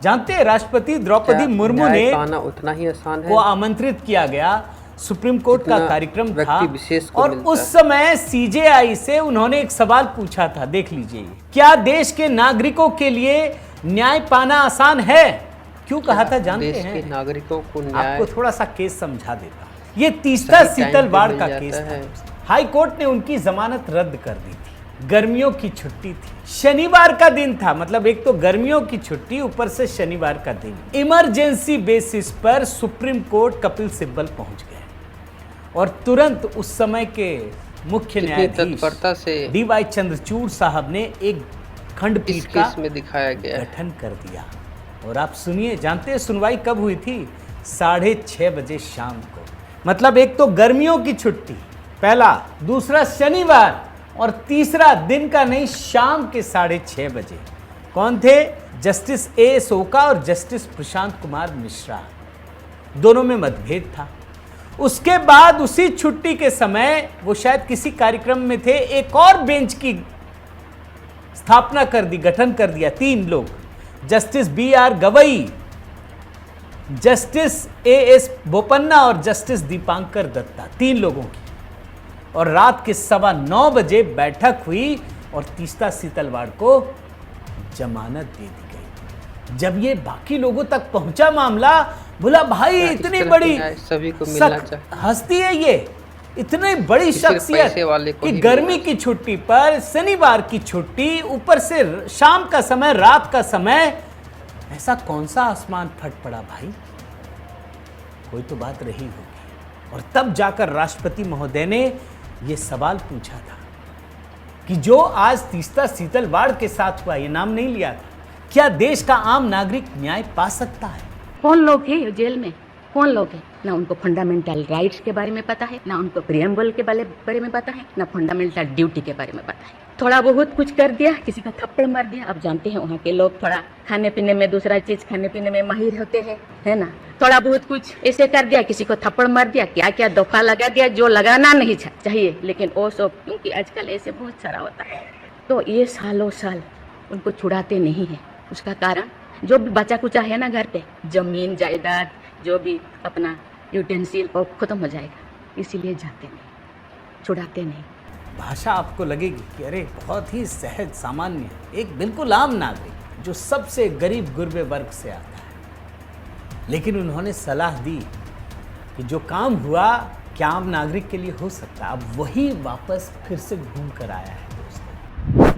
जानते हैं राष्ट्रपति द्रौपदी मुर्मू ने पाना उतना ही आसान है को आमंत्रित किया गया, सुप्रीम कोर्ट का कार्यक्रम था विशेष को और उस समय सीजेआई से उन्होंने एक सवाल पूछा था, देख लीजिए, क्या देश के नागरिकों के लिए न्याय पाना आसान है? क्यों कहा था जानते हैं? देश के नागरिकों को न्याय, आपको थोड़ा सा केस समझा देता। ये तीस्ता सीतलवाड़ का केस था। हाई कोर्ट ने उनकी जमानत रद्द कर दी थी। गर्मियों की छुट्टी थी, शनिवार का दिन था, मतलब एक तो गर्मियों की छुट्टी, ऊपर से शनिवार का दिन। इमरजेंसी बेसिस पर सुप्रीम कोर्ट कपिल सिब्बल पहुंच गए और तुरंत उस समय के मुख्य न्यायाधीश डीवाई चंद्रचूड़ साहब ने एक खंडपीठ का दिखाया गया गठन कर दिया। और आप सुनिए, जानते हैं सुनवाई कब हुई थी? 6:30 बजे शाम को। मतलब एक तो गर्मियों की छुट्टी पहला, दूसरा शनिवार, और तीसरा दिन का नहीं, शाम के 6:30 बजे। कौन थे? जस्टिस ए ओका और जस्टिस प्रशांत कुमार मिश्रा, दोनों में मतभेद था। उसके बाद उसी छुट्टी के समय वो शायद किसी कार्यक्रम में थे, एक और बेंच की स्थापना कर दी, गठन कर दिया। 3 लोग, justice BR Gavai, justice AS Bopanna और जस्टिस दीपांकर दत्ता, 3 लोगों की। और रात के 9:15 बजे बैठक हुई और तीस्ता सीतलवाड़ को जमानत दे दी गई। जब ये बाकी लोगों तक पहुंचा मामला, बोला भाई इतनी बड़ी सभी को मिलना चाहिए, हस्ती है ये, इतनी बड़ी शख्सियत कि गर्मी की छुट्टी पर शनिवार की छुट्टी, ऊपर से शाम का समय, रात का समय, ऐसा कौन सा आसमान फट पड़ा भाई? कोई तो बात रही होगी। और तब जाकर राष्ट्रपति महोदय ने यह सवाल पूछा था कि जो आज तीस्ता सीतलवाड़ के साथ हुआ, ये नाम नहीं लिया था, क्या देश का आम नागरिक न्याय पा सकता है? कौन लोग हैं जेल में? कौन लोग हैं? ना उनको फंडामेंटल राइट्स के बारे में पता है, ना उनको प्रियम्बल के बारे में पता है, ना फंडामेंटल ड्यूटी के बारे में पता है। थोड़ा बहुत कुछ कर दिया, किसी का थप्पड़ मार दिया। अब जानते हैं वहाँ के लोग थोड़ा खाने पीने में, दूसरा चीज खाने पीने में माहिर होते हैं, है ना। थोड़ा बहुत कुछ ऐसे कर दिया, किसी को थप्पड़ मार दिया, क्या क्या दफा लगा दिया जो लगाना नहीं चाहिए, लेकिन वो सब क्योंकि आजकल ऐसे बहुत सारा होता है, तो ये सालों साल उनको छुड़ाते नहीं है। उसका कारण जो भी बचा कुचा है ना घर पे, जमीन जायदाद, जो भी अपना यूटेंसिल, वो खत्म हो जाएगा, इसीलिए जाते नहीं, छुड़ाते नहीं। भाषा आपको लगेगी कि अरे बहुत ही सहज सामान्य, एक बिल्कुल आम नागरिक जो सबसे गरीब गुरबे वर्ग से आता है, लेकिन उन्होंने सलाह दी कि जो काम हुआ क्या आम नागरिक के लिए हो सकता है। अब वही वापस फिर से घूम कर आया है दोस्तों।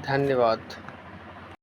धन्यवाद।